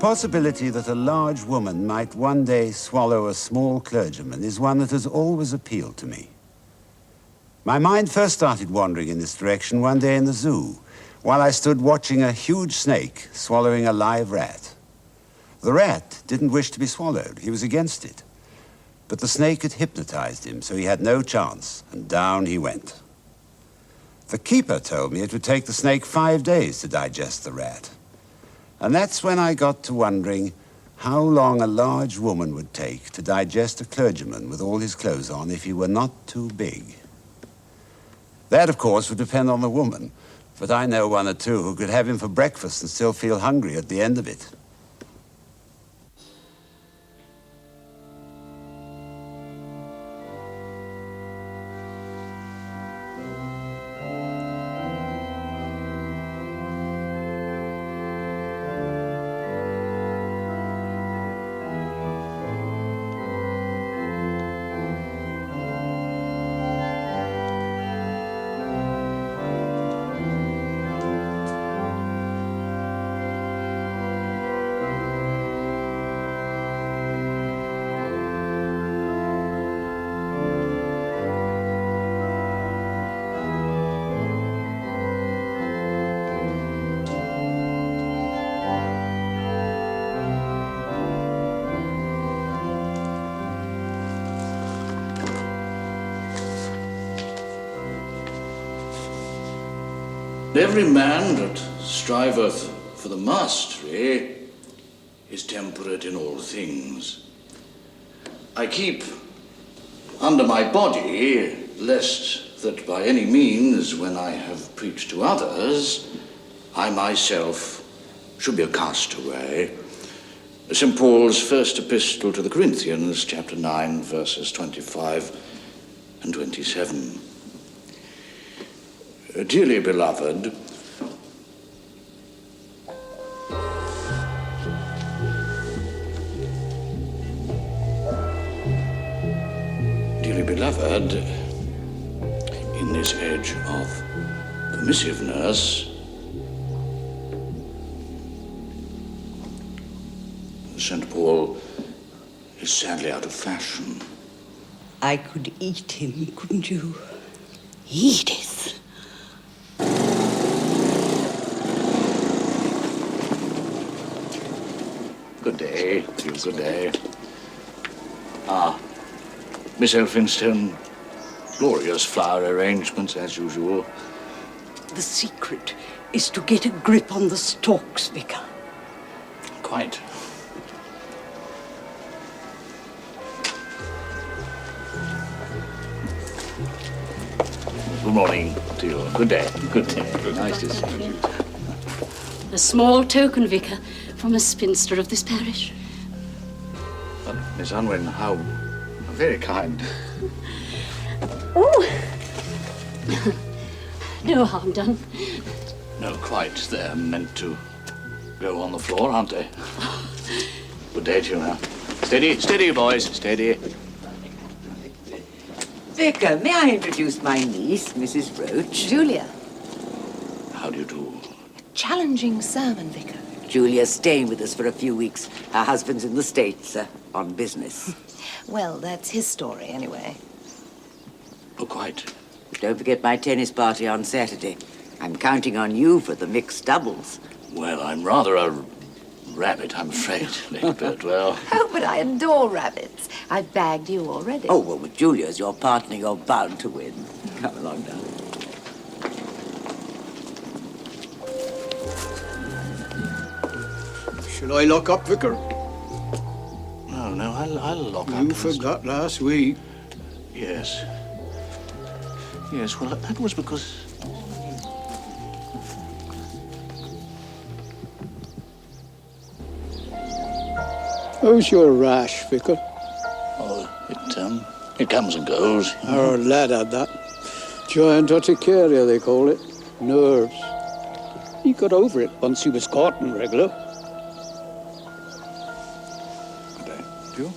possibility that a large woman might one day swallow a small clergyman is one that has always appealed to me. My mind first started wandering in this direction one day in the zoo, while I stood watching a huge snake swallowing a live rat. The rat didn't wish to be swallowed. He was against it. But the snake had hypnotized him, so he had no chance, and down he went. The keeper told me it would take the snake 5 days to digest the rat. And that's when I got to wondering how long a large woman would take to digest a clergyman with all his clothes on if he were not too big. That, of course, would depend on the woman, but I know one or two who could have him for breakfast and still feel hungry at the end of it. Every man that striveth for the mastery is temperate in all things. I keep under my body, lest that by any means, when I have preached to others, I myself should be a castaway. St. Paul's first epistle to the Corinthians, chapter 9, verses 25 and 27. Dearly beloved, in this age of permissiveness, St. Paul is sadly out of fashion. I could eat him, couldn't you? Edith. Good day, good day. Miss Elphinstone, glorious flower arrangements as usual. The secret is to get a grip on the stalks, Vicar. Quite. Good morning to you. Good day. Good day. Nice to see you. A small token, Vicar, from a spinster of this parish. Miss Unwin, how very kind. Oh! No harm done. No, quite. They're meant to go on the floor, aren't they? Good day to you now. Steady, steady, boys, steady. Vicar, may I introduce my niece, Mrs. Roach? Julia. How do you do? Challenging sermon, Vicar. Julia's staying with us for a few weeks. Her husband's in the States on business. Well, that's his story, anyway. Oh, quite. Don't forget my tennis party on Saturday. I'm counting on you for the mixed doubles. Well, I'm rather a rabbit, I'm afraid, Lady Birdwell. Oh, but I adore rabbits. I've bagged you already. Oh, well, with Julia as your partner, you're bound to win. Come along, darling. Shall I lock up, Vicar? No, I'll lock up. You forgot last week. Yes. Yes, well, that was because... How's your rash, Vicar? Oh, it comes and goes. Our lad had that. Giant urticaria, they call it. Nerves. He got over it once he was caught in regular. Good day. Do you?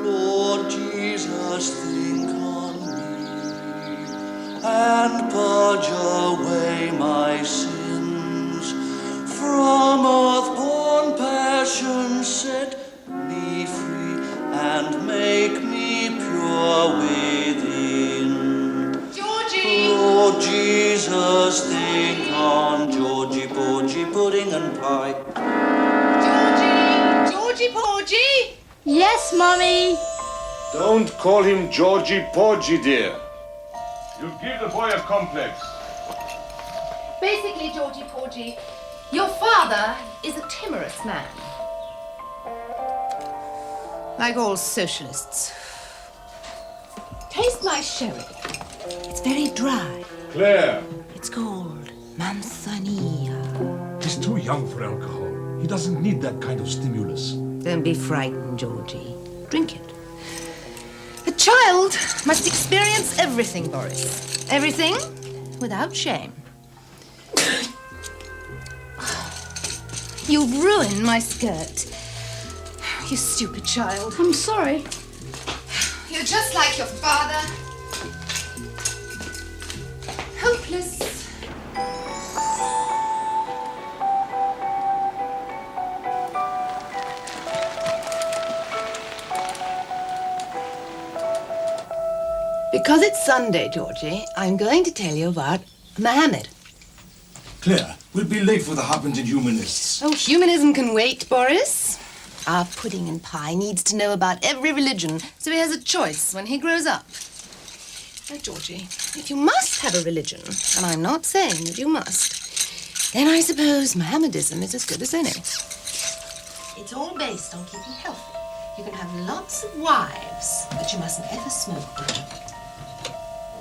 Lord Jesus, think on me and purge away my sins from Jesus, think on Georgy, porgy, pudding and pie. Georgie porgy. Yes, Mummy. Don't call him Georgy Porgy, dear. You'll give the boy a complex. Basically, Georgie porgy, your father is a timorous man. Like all socialists. Taste my sherry. It's very dry. Claire. It's called manzanilla. He's too young for alcohol. He doesn't need that kind of stimulus. Don't be frightened, Georgie. Drink it. The child must experience everything, Boris. Everything without shame. You've ruined my skirt. You stupid child. I'm sorry. You're just like your father. Hopeless. Because it's Sunday, Georgie, I'm going to tell you about Mohammed. Claire, we'll be late for the Harpington Humanists. Oh, humanism can wait, Boris. Our pudding and pie needs to know about every religion so he has a choice when he grows up. Now, Georgie, if you must have a religion, and I'm not saying that you must, then I suppose Mohammedism is as good as any. It's all based on keeping healthy. You can have lots of wives, but you mustn't ever smoke.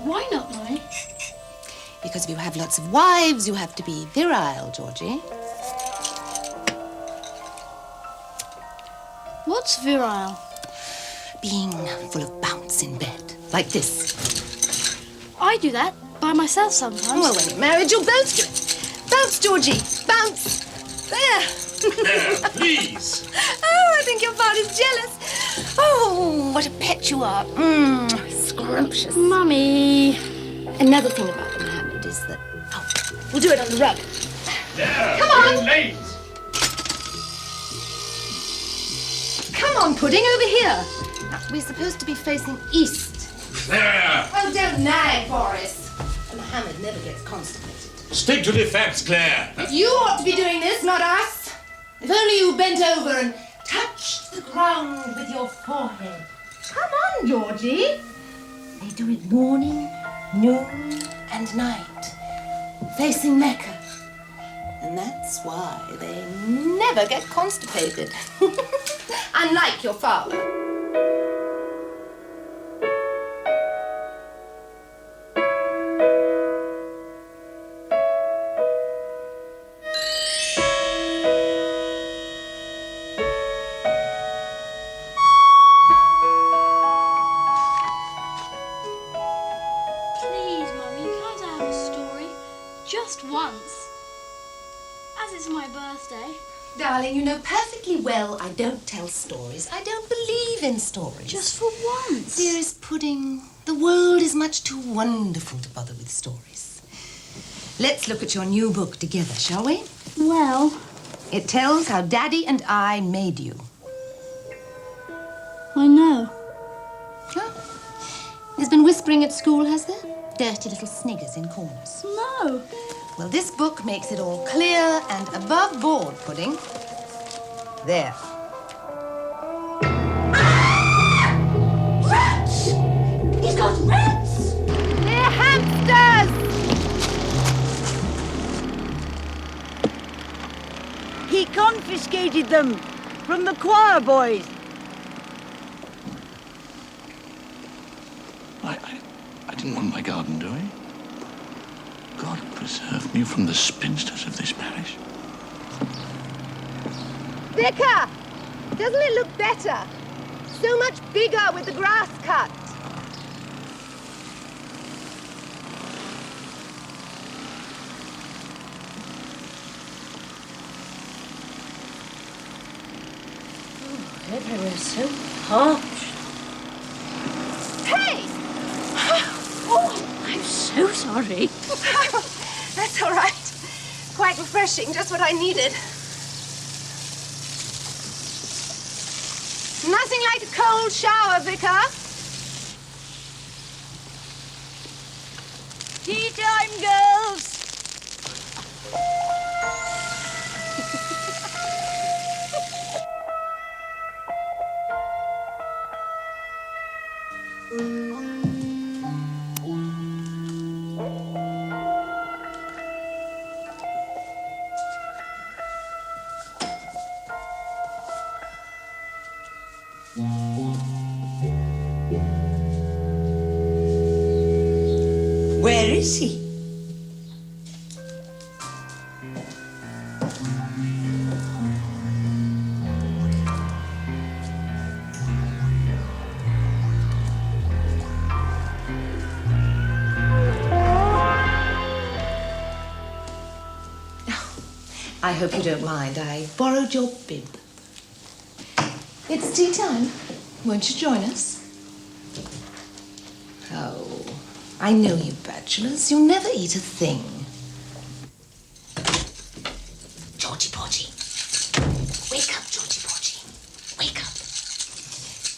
Why not, Mummy? Because if you have lots of wives, you have to be virile, Georgie. What's virile? Being full of bounce in bed, like this. I do that by myself sometimes. Well, when you're married, you'll both do it. Bounce, Georgie, bounce. There. Claire, please! Oh, I think your father's jealous. Oh, what a pet you are. Scrumptious. Mummy. Another thing about the Mohammed is that... Oh, we'll do it on the rug. There, Come on. we're late. Come on, Pudding, over here. Now, we're supposed to be facing east. Claire! Oh, don't nag, Boris. The Mohammed never gets constipated. Stick to the facts, Claire. You ought to be doing this, not us. If only you bent over and touched the ground with your forehead. Come on, Georgie. They do it morning, noon, and night, facing Mecca. And that's why they never get constipated. Unlike your father. Please, Mummy, can't I have a story? Just once. As it's my birthday. Darling, you know perfectly well I don't tell stories. I don't believe in stories. Just for once. Dearest Pudding, the world is much too wonderful to bother with stories. Let's look at your new book together, shall we? Well, It tells how Daddy and I made you. I know. Oh. There's been whispering at school, has there? Dirty little sniggers in corners. No. Well, this book makes it all clear and above board, Pudding. There. Rats! He's got rats! They're hamsters! He confiscated them from the choir boys. I didn't want my garden doing. God preserve me from the spinsters of this parish. Vicar! Doesn't it look better? So much bigger with the grass cut. Oh, everywhere's so parched. Hey! Oh, I'm so sorry. That's all right. Quite refreshing, just what I needed. Nothing like a cold shower, Vicar. Tea time, girls. is he? I hope you don't mind. I borrowed your bib. It's tea time. Won't you join us? Oh, I know you bachelors. You'll never eat a thing. Georgy Porgy. Wake up, Georgy Porgy. Wake up.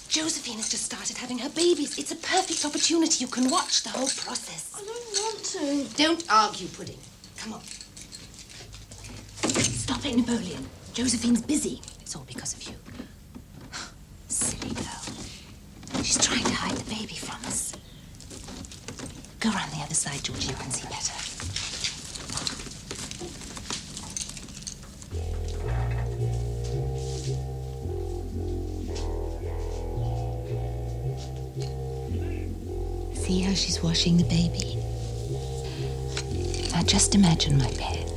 Josephine has just started having her babies. It's a perfect opportunity. You can watch the whole process. I don't want to. Don't argue, Pudding. Come on. Stop it, Napoleon. Josephine's busy. It's all because of you. Silly girl. She's trying to hide the baby from us. Go around the other side, Georgie. You can see better. See how she's washing the baby? Now just imagine, my pet,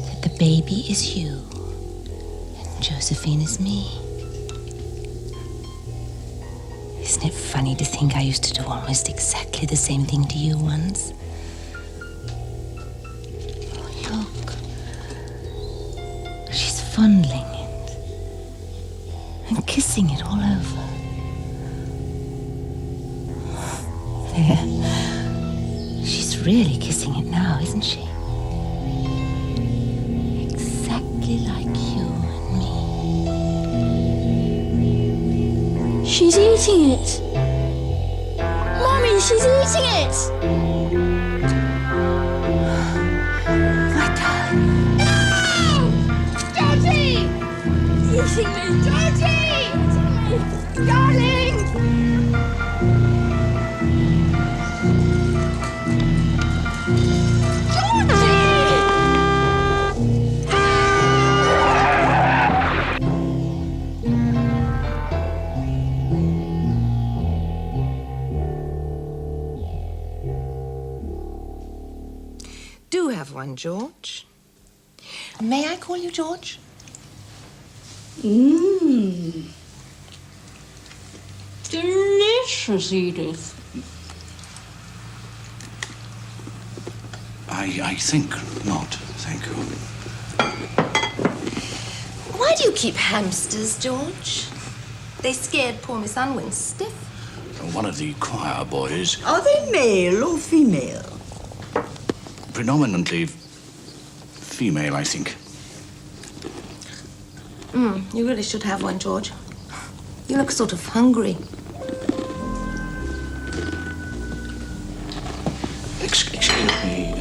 that the baby is you and Josephine is me. Isn't it funny to think I used to do almost exactly the same thing to you once? Oh, look. She's fondling it and kissing it all over. There. She's really kissing it now, isn't she? Exactly like you and me. She's eating it. Mommy, she's eating it. My darling. No! Georgie! Eating me, Georgie! Darling! Do have one, George. May I call you George? Delicious, Edith. I think not, thank you. Why do you keep hamsters, George? They scared poor Miss Unwin stiff. One of the choir boys, Are they male or female? predominantly female, I think. You really should have one, George. You look sort of hungry. Excuse me.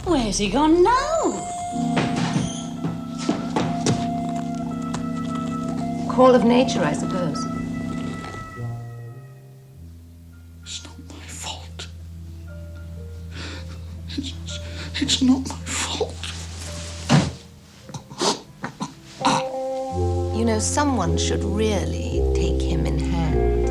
Where's he gone now? Call of nature, I suppose. It's not my fault. It's not my fault. You know, someone should really take him in hand.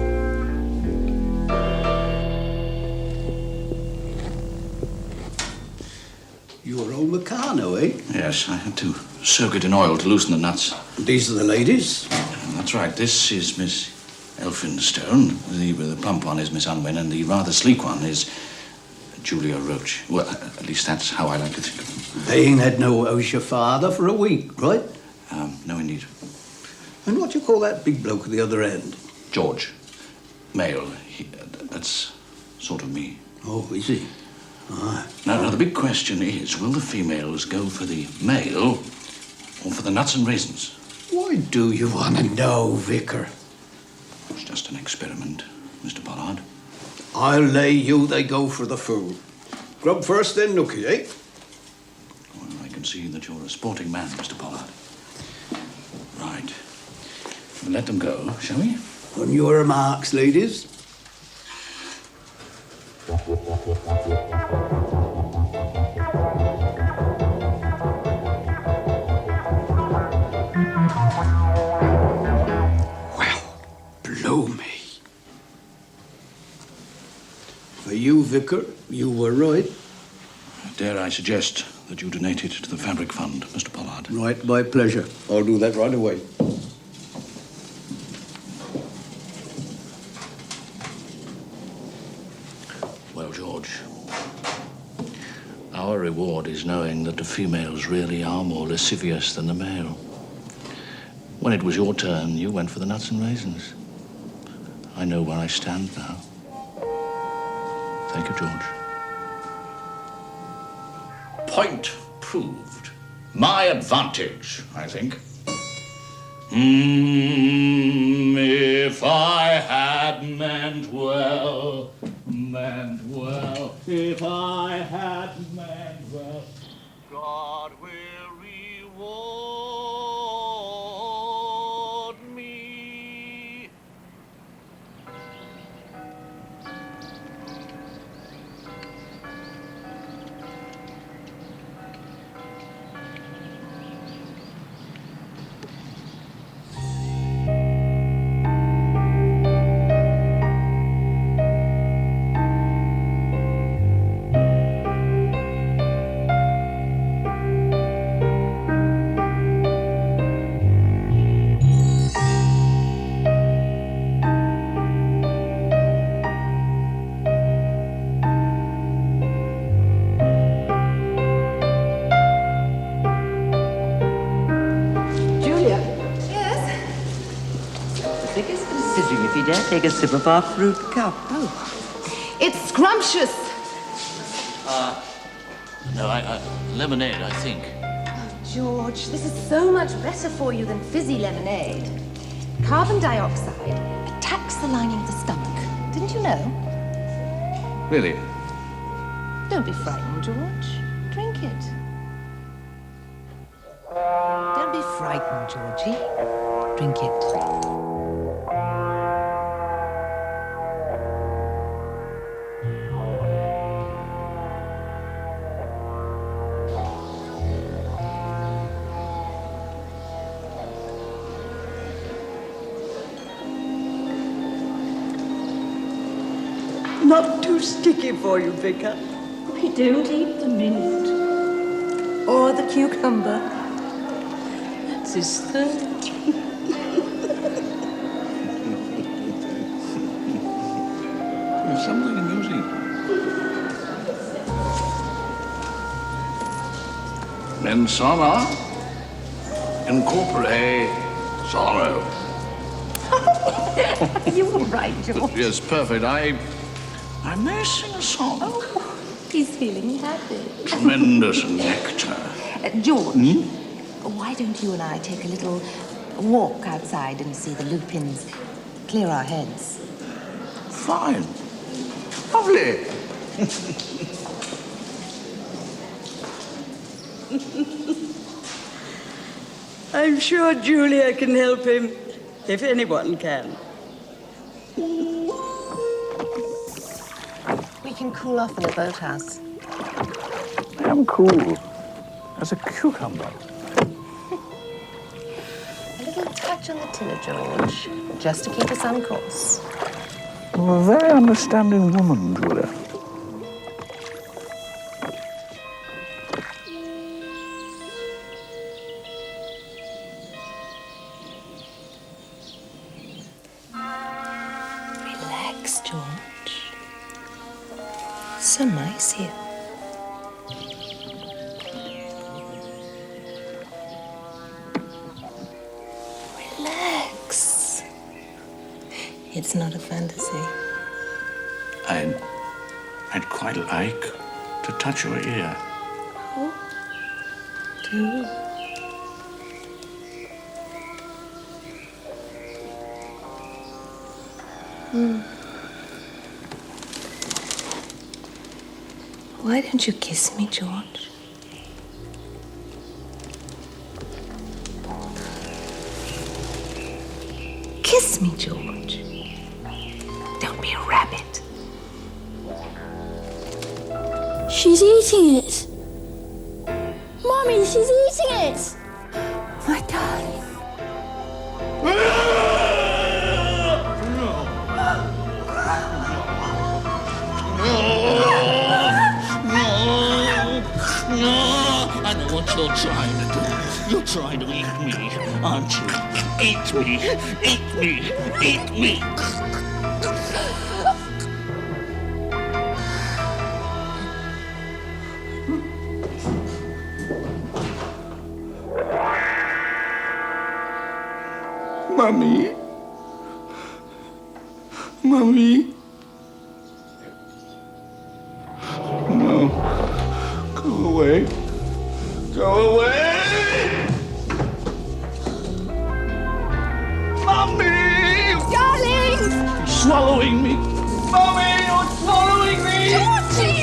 You're old Meccano, eh? Yes, I had to soak it in oil to loosen the nuts. These are the ladies. That's right. This is Miss Elphinstone. The plump one is Miss Unwin, and the rather sleek one is Julia Roach. Well, at least that's how I like to think of them. They ain't had no house your father for a week, right? No, indeed. And what do you call that big bloke at the other end? George. Male. That's sort of me. Oh, is he? Aye. Now, the big question is, will the females go for the male or for the nuts and raisins? Why do you want to know, Vicar? It's just an experiment, Mr. Pollard. I'll lay you they go for the food. Grub first, then nookie, eh? Well, I can see that you're a sporting man, Mr. Pollard. Right. We'll let them go, shall we? On your remarks, ladies. Vicar. You were right. Dare I suggest that you donate it to the Fabric Fund, Mr. Pollard? Right, by pleasure. I'll do that right away. Well, George, our reward is knowing that the females really are more lascivious than the male. When it was your turn, you went for the nuts and raisins. I know where I stand now. Thank you, George. Point proved. My advantage, I think. If I had meant well, if I had meant well, God will reward me. Considering if you dare take a sip of our fruit cup. Oh, it's scrumptious. No, lemonade, I think. George, this is so much better for you than fizzy lemonade. Carbon dioxide attacks the lining of the stomach. Didn't you know? Really? Don't be frightened, George. Drink it. Don't be frightened, Georgie. Drink it. Not too sticky for you, Vicar. I don't eat the mint. Or the cucumber. That's his third. There's something amusing. In summer, incorporate sorrow. You were right, George. Yes, perfect. I may sing a song. Oh, he's feeling happy. Tremendous nectar. George, why don't you and I take a little walk outside and see the lupins clear our heads? Fine. Lovely. I'm sure Julia can help him, if anyone can. We can cool off in the boathouse. I am cool as a cucumber. A little touch on the tiller, George, just to keep us on course. You're a very understanding woman, Julia. Relax, George. So nice here. Relax. It's not a fantasy. I'd quite like to touch your ear. Oh, do. Why don't you kiss me, George? Kiss me, George. Don't be a rabbit. She's eating it. Mommy, she's eating it. My darling. Oh! You're trying to eat me, aren't you? Eat me, eat me, eat me. Mummy. Mummy. No. Go away. Go away! Mummy! Darling! You're swallowing me. Mummy, you're swallowing me! Georgie!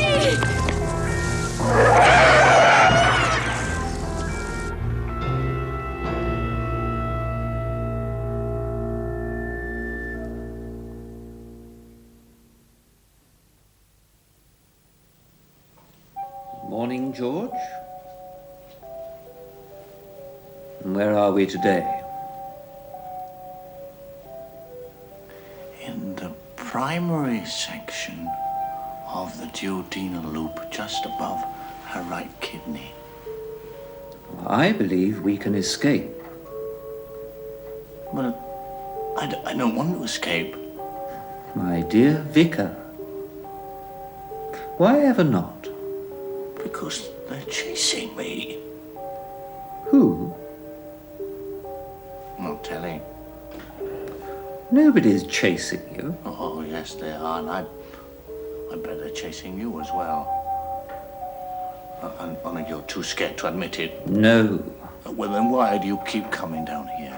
Morning, George. And where are we today? In the primary section of the duodenal loop, just above her right kidney. I believe we can escape. Well, I don't want to escape. My dear Vicar. Why ever not? Because they're chasing me. Who? Not telling. Nobody's chasing you. Oh, yes, they are, and I bet they're chasing you as well. Only you're too scared to admit it. No. Well, then why do you keep coming down here,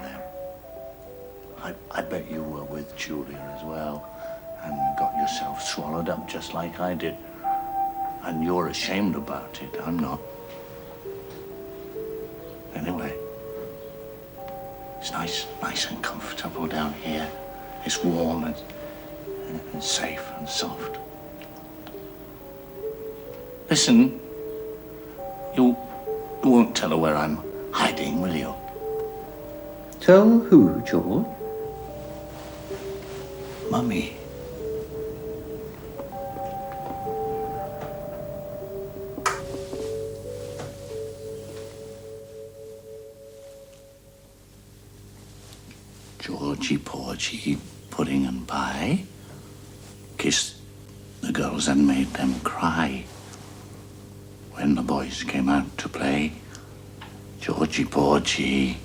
then? I bet you were with Julia as well, and got yourself swallowed up just like I did. And you're ashamed about it. I'm not. Anyway, it's nice and comfortable down here. It's warm and safe and soft. Listen, you won't tell her where I'm hiding, will you? Tell who, George? Mummy. Georgy, porgy, pudding and pie kissed the girls and made them cry. When the boys came out to play, Georgy, porgy,